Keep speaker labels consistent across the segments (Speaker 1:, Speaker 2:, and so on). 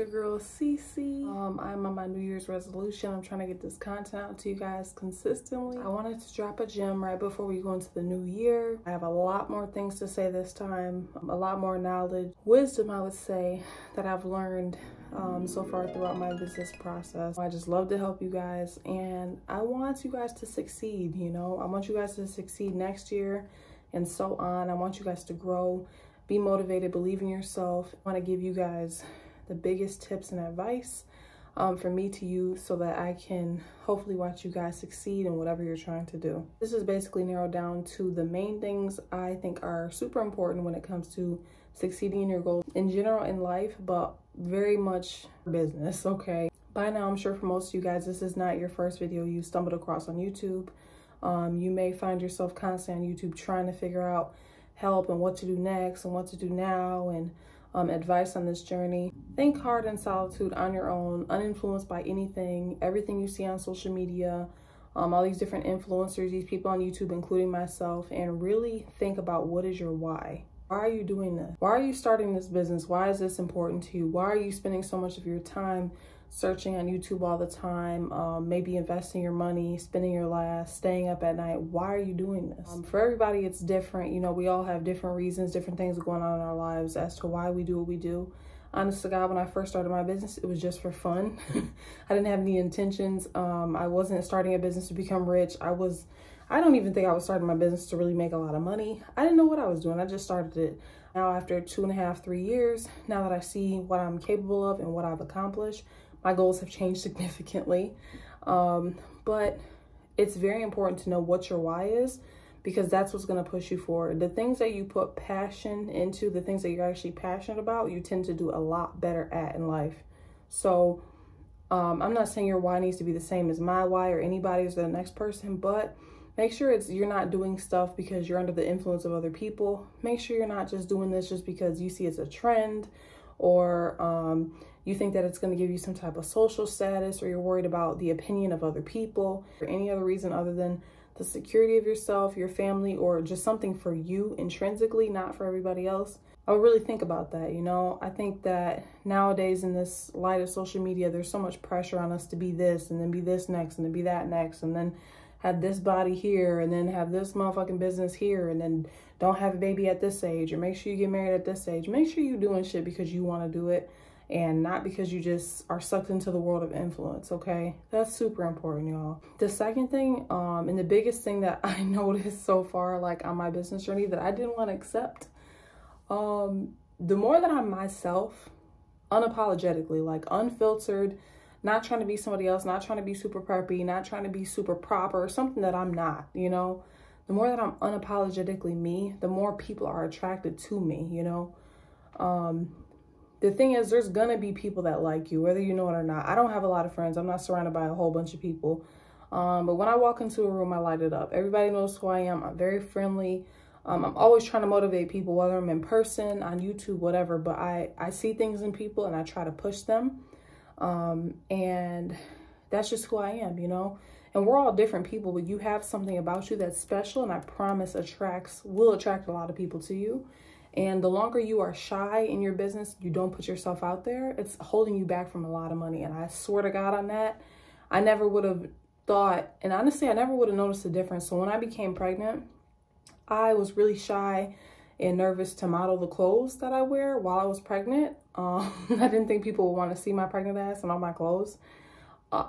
Speaker 1: your girl Cece. I'm on my New Year's resolution. I'm trying to get this content out to you guys consistently. I wanted to drop a gem right before we go into the new year. I have a lot more things to say this time, a lot more knowledge, wisdom, I would say, that I've learned so far throughout my business process. I just love to help you guys, and I want you guys to succeed. You know, I want you guys to succeed next year and so on. I want you guys to grow, be motivated, believe in yourself. I want to give you guys the biggest tips and advice from me to you so that I can hopefully watch you guys succeed in whatever you're trying to do. This is basically narrowed down to the main things I think are super important when it comes to succeeding in your goals in general in life, but very much business, okay? By now, I'm sure for most of you guys, this is not your first video you stumbled across on YouTube. You may find yourself constantly on YouTube trying to figure out help and what to do next and what to do now, and advice on this journey. Think hard in solitude on your own, uninfluenced by anything, everything you see on social media, all these different influencers, these people on YouTube, including myself, and really think about what is your why. Why are you doing this? Why are you starting this business? Why is this important to you? Why are you spending so much of your time searching on YouTube all the time, maybe investing your money, spending your last, staying up at night? Why are you doing this? For everybody, it's different. You know, we all have different reasons, different things going on in our lives as to why we do what we do. Honest to God, when I first started my business, it was just for fun. I didn't have any intentions. I wasn't starting a business to become rich. I don't even think I was starting my business to really make a lot of money. I didn't know what I was doing. I just started it. Now, after 2.5, 3 years, now that I see what I'm capable of and what I've accomplished, my goals have changed significantly. But it's very important to know what your why is, because that's what's going to push you forward. The things that you put passion into, the things that you're actually passionate about, you tend to do a lot better at in life. So I'm not saying your why needs to be the same as my why or anybody's or the next person, but make sure you're not doing stuff because you're under the influence of other people. Make sure you're not just doing this just because you see it's a trend, or you think that it's going to give you some type of social status, or you're worried about the opinion of other people, or any other reason other than the security of yourself, your family, or just something for you intrinsically, not for everybody else. I would really think about that, you know? I think that nowadays in this light of social media, there's so much pressure on us to be this, and then be this next, and then be that next, and then have this body here, and then have this motherfucking business here, and then don't have a baby at this age, or make sure you get married at this age. Make sure you're doing shit because you want to do it, and not because you just are sucked into the world of influence, okay? That's super important, y'all. The second thing, and the biggest thing that I noticed so far, like on my business journey, that I didn't want to accept, the more that I'm myself, unapologetically, like unfiltered, not trying to be somebody else, not trying to be super preppy, not trying to be super proper, something that I'm not, you know? The more that I'm unapologetically me, the more people are attracted to me, you know? The thing is, there's gonna be people that like you, whether you know it or not. I don't have a lot of friends. I'm not surrounded by a whole bunch of people. But when I walk into a room, I light it up. Everybody knows who I am. I'm very friendly. I'm always trying to motivate people, whether I'm in person, on YouTube, whatever. But I see things in people and I try to push them. And that's just who I am, you know? And we're all different people, but you have something about you that's special, and I promise will attract a lot of people to you. And the longer you are shy in your business, you don't put yourself out there, it's holding you back from a lot of money. And I swear to God on that, I never would have thought, and honestly, I never would have noticed the difference. So when I became pregnant, I was really shy and nervous to model the clothes that I wear while I was pregnant. I didn't think people would want to see my pregnant ass and all my clothes.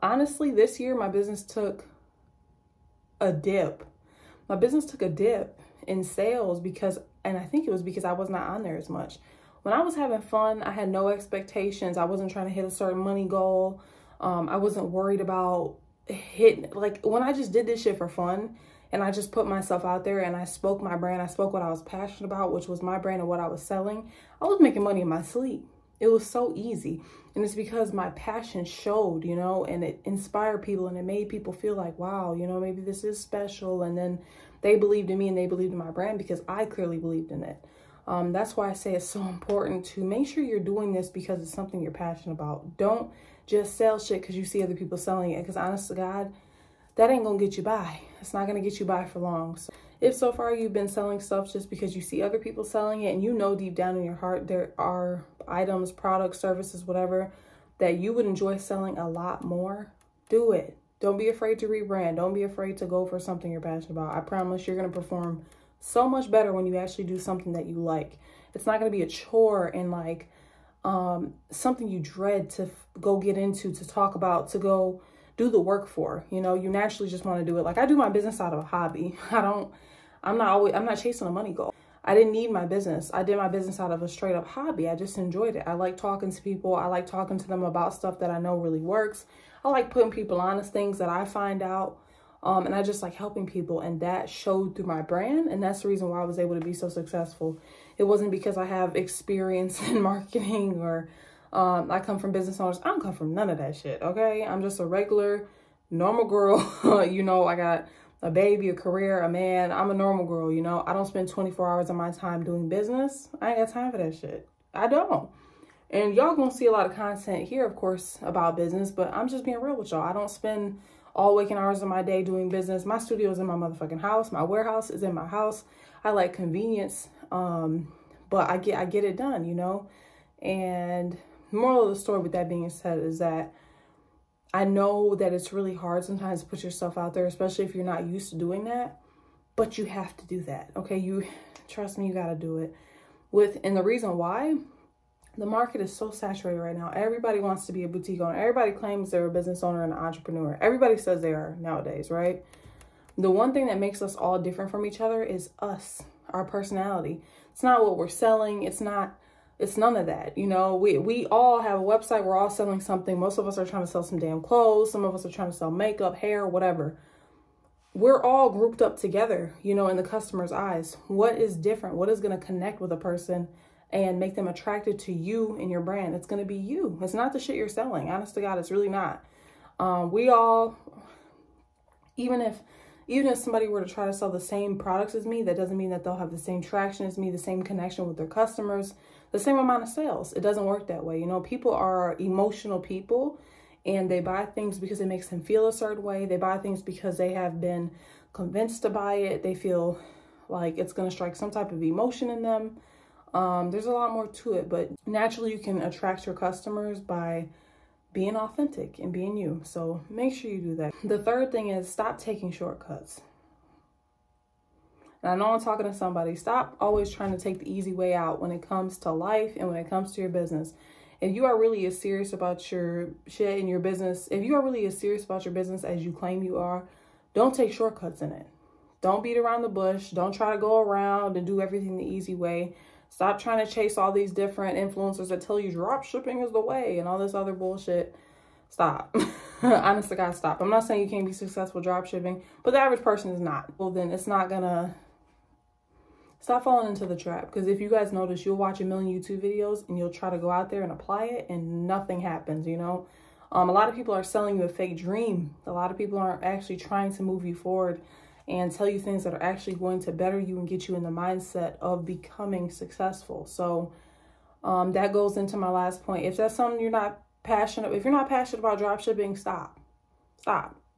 Speaker 1: Honestly, this year, my business took a dip. My business took a dip in sales and I think it was because I was not on there as much. When I was having fun, I had no expectations. I wasn't trying to hit a certain money goal. I wasn't worried about hitting, like when I just did this shit for fun and I just put myself out there and I spoke my brand, I spoke what I was passionate about, which was my brand and what I was selling. I was making money in my sleep. It was so easy. And it's because my passion showed, you know, and it inspired people and it made people feel like, wow, you know, maybe this is special. And then they believed in me and they believed in my brand because I clearly believed in it. That's why I say it's so important to make sure you're doing this because it's something you're passionate about. Don't just sell shit because you see other people selling it. Because honest to God, that ain't gonna get you by. It's not gonna get you by for long. So if so far you've been selling stuff just because you see other people selling it and you know deep down in your heart there are items, products, services, whatever, that you would enjoy selling a lot more, do it. Don't be afraid to rebrand. Don't be afraid to go for something you're passionate about. I promise you're going to perform so much better when you actually do something that you like. It's not going to be a chore and like something you dread to go get into, to talk about, to go do the work for. You know, you naturally just want to do it. Like, I do my business out of a hobby. I'm not chasing a money goal. I didn't need my business. I did my business out of a straight up hobby. I just enjoyed it. I like talking to people. I like talking to them about stuff that I know really works. I like putting people on things that I find out. And I just like helping people, and that showed through my brand. And that's the reason why I was able to be so successful. It wasn't because I have experience in marketing or I come from business owners. I don't come from none of that shit, okay? I'm just a regular, normal girl. You know, I got a baby, a career, a man. I'm a normal girl, you know? I don't spend 24 hours of my time doing business. I ain't got time for that shit. I don't. And y'all gonna see a lot of content here, of course, about business, but I'm just being real with y'all. I don't spend all waking hours of my day doing business. My studio is in my motherfucking house. My warehouse is in my house. I like convenience, but I get it done, you know? And moral of the story with that being said is that I know that it's really hard sometimes to put yourself out there, especially if you're not used to doing that, but you have to do that, okay? You trust me, you gotta do it. And the reason why, the market is so saturated right now. Everybody wants to be a boutique owner. Everybody claims they're a business owner and an entrepreneur. Everybody says they are nowadays, right? The one thing that makes us all different from each other is us, our personality. It's not what we're selling. It's none of that. You know, we all have a website. We're all selling something. Most of us are trying to sell some damn clothes. Some of us are trying to sell makeup, hair, whatever. We're all grouped up together, you know, in the customer's eyes. What is different? What is going to connect with a person and make them attracted to you and your brand? It's going to be you. It's not the shit you're selling. Honest to God, it's really not. We all, even if somebody were to try to sell the same products as me, that doesn't mean that they'll have the same traction as me, the same connection with their customers, the same amount of sales. It doesn't work that way. You know, people are emotional people, and they buy things because it makes them feel a certain way. They buy things because they have been convinced to buy it. They feel like it's going to strike some type of emotion in them. There's a lot more to it, but naturally you can attract your customers by being authentic and being you. So make sure you do that. The third thing is stop taking shortcuts. And I know I'm talking to somebody. Stop always trying to take the easy way out when it comes to life and when it comes to your business. If you are really as serious about your shit in your business, if you are really as serious about your business as you claim you are, don't take shortcuts in it. Don't beat around the bush. Don't try to go around and do everything the easy way. Stop trying to chase all these different influencers that tell you drop shipping is the way and all this other bullshit. Stop. Honest to God, stop. I'm not saying you can't be successful drop shipping, but the average person is not. Well, then it's not gonna... Stop falling into the trap. Because if you guys notice, you'll watch a million YouTube videos and you'll try to go out there and apply it and nothing happens, you know? A lot of people are selling you a fake dream. A lot of people aren't actually trying to move you forward and tell you things that are actually going to better you and get you in the mindset of becoming successful. So that goes into my last point. If that's something you're not passionate, if you're not passionate about dropshipping, stop.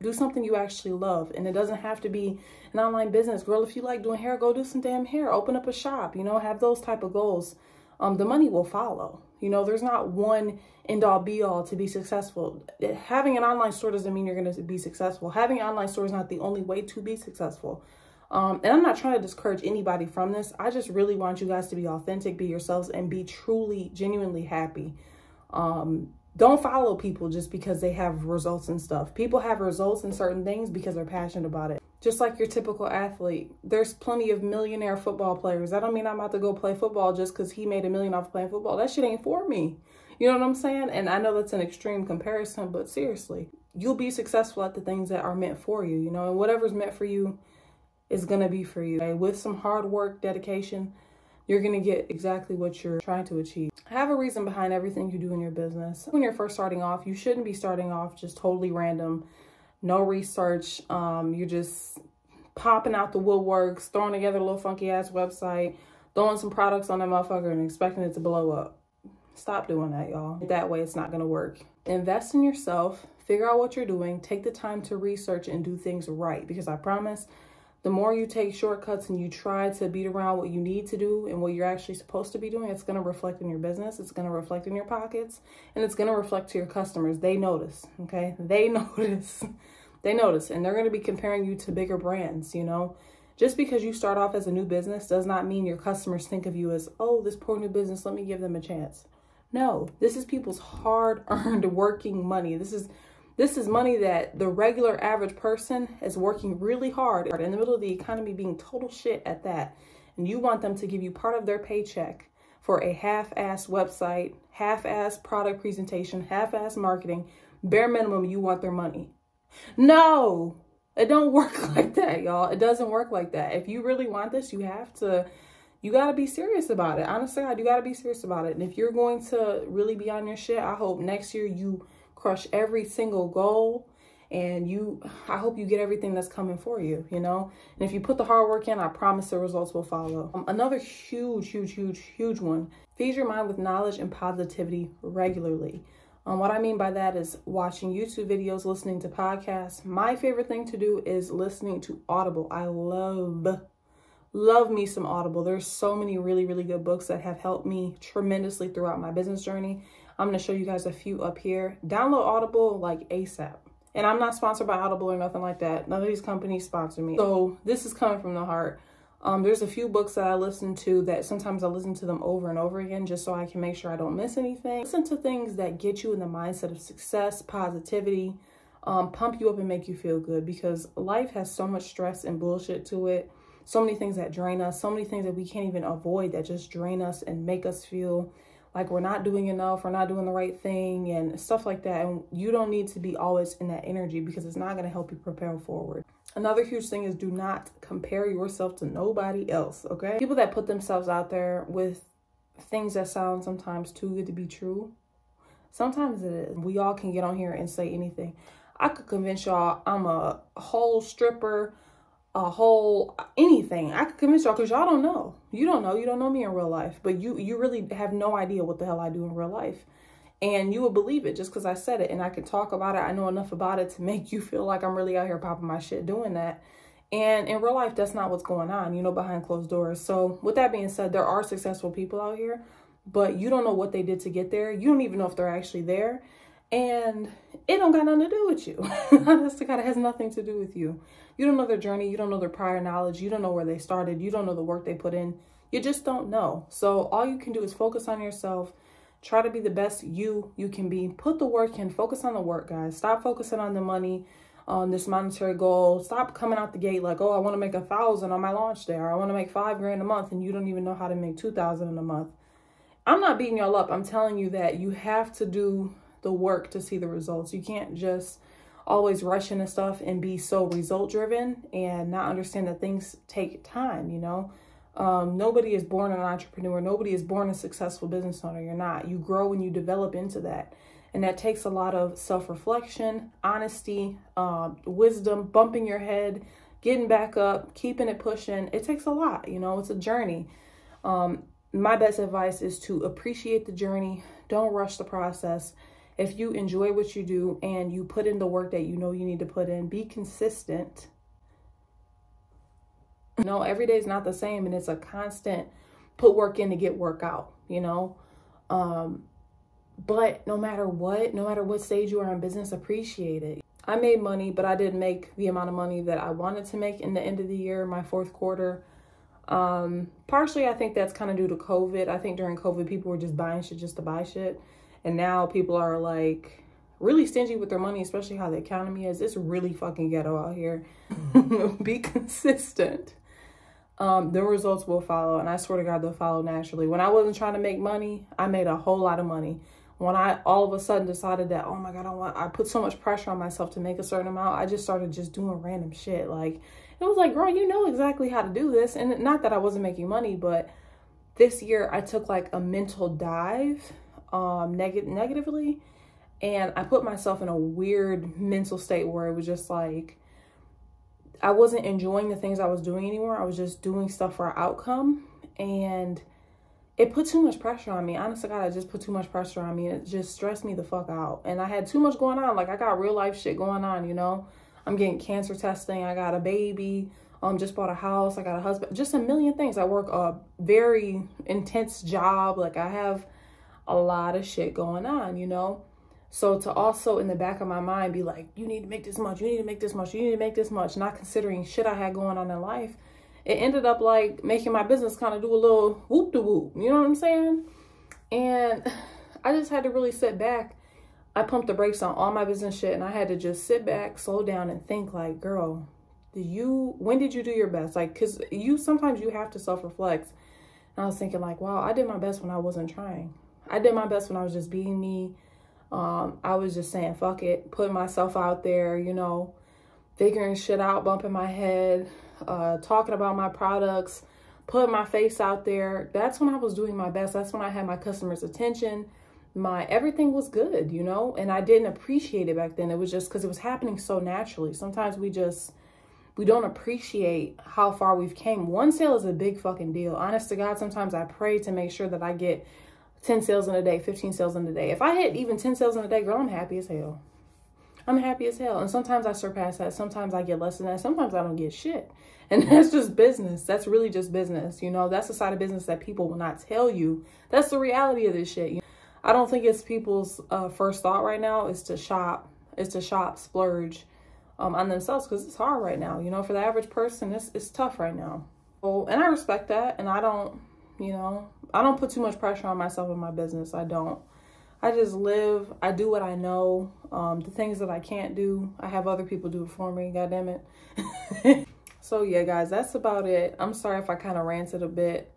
Speaker 1: Do something you actually love. And it doesn't have to be an online business. Girl, if you like doing hair, go do some damn hair. Open up a shop, you know, have those type of goals. The money will follow. You know, there's not one end all be all to be successful. Having an online store doesn't mean you're going to be successful. Having an online store is not the only way to be successful. And I'm not trying to discourage anybody from this. I just really want you guys to be authentic, be yourselves, and be truly, genuinely happy. Don't follow people just because they have results and stuff. People have results in certain things because they're passionate about it. Just like your typical athlete. There's plenty of millionaire football players. That don't mean I'm about to go play football just because he made $1 million off playing football. That shit ain't for me. You know what I'm saying? And I know that's an extreme comparison, but seriously, you'll be successful at the things that are meant for you, you know, and whatever's meant for you is going to be for you. Okay? With some hard work, dedication, you're going to get exactly what you're trying to achieve. Have a reason behind everything you do in your business. When you're first starting off, you shouldn't be starting off just totally random. No research. You're just popping out the woodworks, throwing together a little funky ass website, throwing some products on that motherfucker and expecting it to blow up. Stop doing that, y'all. That way it's not going to work. Invest in yourself. Figure out what you're doing. Take the time to research and do things right. Because I promise The more you take shortcuts and you try to beat around what you need to do and what you're actually supposed to be doing, it's going to reflect in your business. It's going to reflect in your pockets, and it's going to reflect to your customers. They notice, okay? They notice. They notice, and they're going to be comparing you to bigger brands, you know? Just because you start off as a new business does not mean your customers think of you as, oh, this poor new business, let me give them a chance. No, this is people's hard-earned working money. This is money that the regular average person is working really hard in the middle of the economy being total shit at that. And you want them to give you part of their paycheck for a half-ass website, half-ass product presentation, half-ass marketing. Bare minimum, you want their money. No, it don't work like that, y'all. It doesn't work like that. If you really want this, you got to be serious about it. Honestly, God, you got to be serious about it. And if you're going to really be on your shit, I hope next year you crush every single goal, and I hope you get everything that's coming for you, you know? And if you put the hard work in, I promise the results will follow. Another huge one, feed your mind with knowledge and positivity regularly. What I mean by that is watching YouTube videos, listening to podcasts. My favorite thing to do is listening to Audible. I love me some Audible. There's so many really good books that have helped me tremendously throughout my business journey. I'm going to show you guys a few up here. Download Audible like ASAP. And I'm not sponsored by Audible or nothing like that. None of these companies sponsor me. So this is coming from the heart. There's a few books that I listen to that sometimes I listen to them over and over again just so I can make sure I don't miss anything. Listen to things that get you in the mindset of success, positivity, pump you up and make you feel good, because life has so much stress and bullshit to it. So many things that drain us, so many things that we can't even avoid that just drain us and make us feel like we're not doing enough, we're not doing the right thing and stuff like that. And you don't need to be always in that energy, because it's not going to help you propel forward. Another huge thing is do not compare yourself to nobody else, okay? People that put themselves out there with things that sound sometimes too good to be true. Sometimes it is. We all can get on here and say anything. I could convince y'all I'm a whole stripper, a whole anything. I could convince y'all, because y'all don't know. You don't know me in real life, but you really have no idea what the hell I do in real life. And you would believe it just because I said it, and I can talk about it. I know enough about it to make you feel like I'm really out here popping my shit doing that. And in real life, that's not what's going on, you know, behind closed doors. So with that being said, there are successful people out here, but you don't know what they did to get there. You don't even know if they're actually there. And it don't got nothing to do with you. Honestly, God, it has nothing to do with you. You don't know their journey. You don't know their prior knowledge. You don't know where they started. You don't know the work they put in. You just don't know. So all you can do is focus on yourself. Try to be the best you can be. Put the work in. Focus on the work, guys. Stop focusing on the money, on this monetary goal. Stop coming out the gate like, oh, I want to make 1,000 on my launch day, or I want to make $5,000 a month, and you don't even know how to make 2,000 in a month. I'm not beating y'all up. I'm telling you that you have to do the work to see the results. You can't just always rush into stuff and be so result driven and not understand that things take time, you know. Nobody is born an entrepreneur. Nobody is born a successful business owner. You're not. You grow and you develop into that. And that takes a lot of self-reflection, honesty, wisdom, bumping your head, getting back up, keeping it pushing. It takes a lot, you know, it's a journey. My best advice is to appreciate the journey. Don't rush the process. If you enjoy what you do and you put in the work that you know you need to put in, be consistent. You know, every day is not the same, and it's a constant put work in to get work out, you know. But no matter what stage you are in business, appreciate it. I made money, but I didn't make the amount of money that I wanted to make in the end of the year, my fourth quarter. Partially, I think that's kind of due to COVID. I think during COVID, people were just buying shit just to buy shit. And now people are like really stingy with their money, especially how the economy is. It's really fucking ghetto out here. Be consistent. The results will follow, and I swear to God, they'll follow naturally. When I wasn't trying to make money, I made a whole lot of money. When I all of a sudden decided that, oh my God, I put so much pressure on myself to make a certain amount, I just started just doing random shit. Like, it was like, girl, you know exactly how to do this. And not that I wasn't making money, but this year I took like a mental dive, negatively. And I put myself in a weird mental state where it was just like, I wasn't enjoying the things I was doing anymore. I was just doing stuff for an outcome. And it put too much pressure on me. Honestly, God, it just put too much pressure on me. It just stressed me the fuck out. And I had too much going on. Like, I got real life shit going on, you know. I'm getting cancer testing. I got a baby. Just bought a house. I got a husband, just a million things. I work a very intense job. Like, I have a lot of shit going on, you know? So to also in the back of my mind be like, you need to make this much, you need to make this much, you need to make this much, not considering shit I had going on in life, it ended up like making my business kind of do a little whoop de whoop, you know what I'm saying? And I just had to really sit back. I pumped the brakes on all my business shit, and I had to just sit back, slow down, and think like, girl, when did you do your best? Like, cause sometimes you have to self-reflect. And I was thinking like, wow, I did my best when I wasn't trying. I did my best when I was just being me. I was just saying, fuck it, putting myself out there, you know, figuring shit out, bumping my head, talking about my products, putting my face out there. That's when I was doing my best. That's when I had my customers' attention. Everything was good, you know, and I didn't appreciate it back then. It was just because it was happening so naturally. Sometimes we don't appreciate how far we've came. One sale is a big fucking deal. Honest to God, sometimes I pray to make sure that I get 10 sales in a day, 15 sales in a day. If I hit even 10 sales in a day, girl, I'm happy as hell. I'm happy as hell. And sometimes I surpass that. Sometimes I get less than that. Sometimes I don't get shit. And that's just business. That's really just business. You know, that's the side of business that people will not tell you. That's the reality of this shit. I don't think it's people's first thought right now is to shop, splurge on themselves, because it's hard right now. You know, for the average person, it's tough right now. Oh, and I respect that. And I don't, you know, I don't put too much pressure on myself in my business. I don't. I just live. I do what I know. The things that I can't do, I have other people do it for me. God damn it. So yeah, guys, that's about it. I'm sorry if I kind of ranted a bit,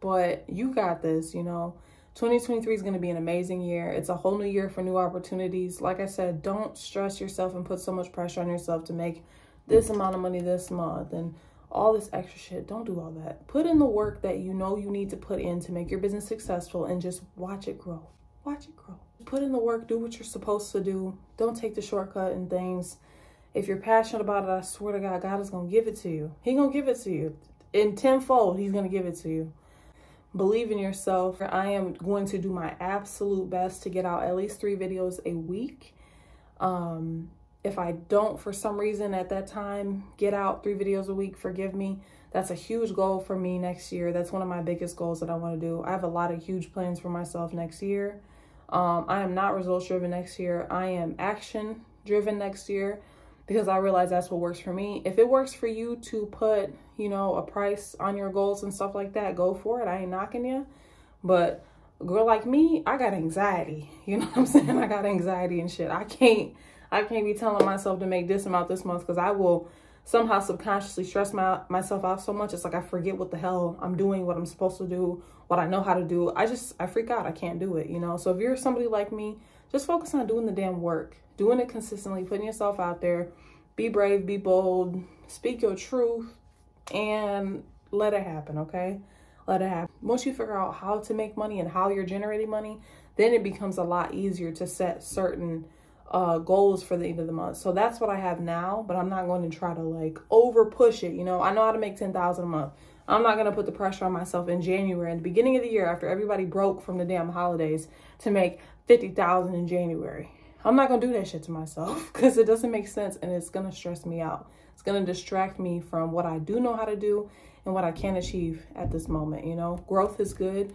Speaker 1: but you got this, you know. 2023 is going to be an amazing year. It's a whole new year for new opportunities. Like I said, don't stress yourself and put so much pressure on yourself to make this amount of money this month and all this extra shit. Don't do all that. Put in the work that you know you need to put in to make your business successful, and just watch it grow. Watch it grow. Put in the work. Do what you're supposed to do. Don't take the shortcut and things. If you're passionate about it, I swear to God, God is going to give it to you. He's going to give it to you. In tenfold, he's going to give it to you. Believe in yourself. I am going to do my absolute best to get out at least 3 videos a week. If I don't, for some reason at that time, get out 3 videos a week, forgive me. That's a huge goal for me next year. That's one of my biggest goals that I want to do. I have a lot of huge plans for myself next year. I am not results driven next year. I am action driven next year, because I realize that's what works for me. If it works for you to put, you know, a price on your goals and stuff like that, go for it. I ain't knocking you. But a girl like me, I got anxiety. You know what I'm saying? I got anxiety and shit. I can't be telling myself to make this amount this month, because I will somehow subconsciously stress myself out so much. It's like I forget what the hell I'm doing, what I'm supposed to do, what I know how to do. I freak out. I can't do it, you know? So if you're somebody like me, just focus on doing the damn work, doing it consistently, putting yourself out there. Be brave, be bold, speak your truth, and let it happen, okay? Let it happen. Once you figure out how to make money and how you're generating money, then it becomes a lot easier to set certain goals for the end of the month. So that's what I have now, but I'm not going to try to like over push it. You know, I know how to make 10,000 a month. I'm not going to put the pressure on myself in January, in the beginning of the year, after everybody broke from the damn holidays, to make 50,000 in January. I'm not going to do that shit to myself, because it doesn't make sense, and it's going to stress me out. It's going to distract me from what I do know how to do and what I can achieve at this moment. You know, growth is good,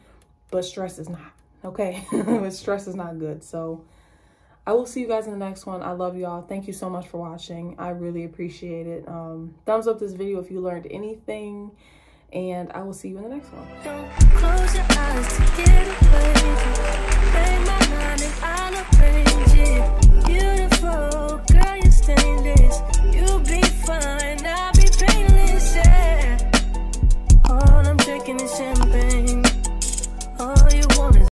Speaker 1: but stress is not, okay? Stress is not good. So I will see you guys in the next one. I love y'all. Thank you so much for watching. I really appreciate it. Thumbs up this video if you learned anything, and I will see you in the next one.
Speaker 2: Don't close your eyes to get away.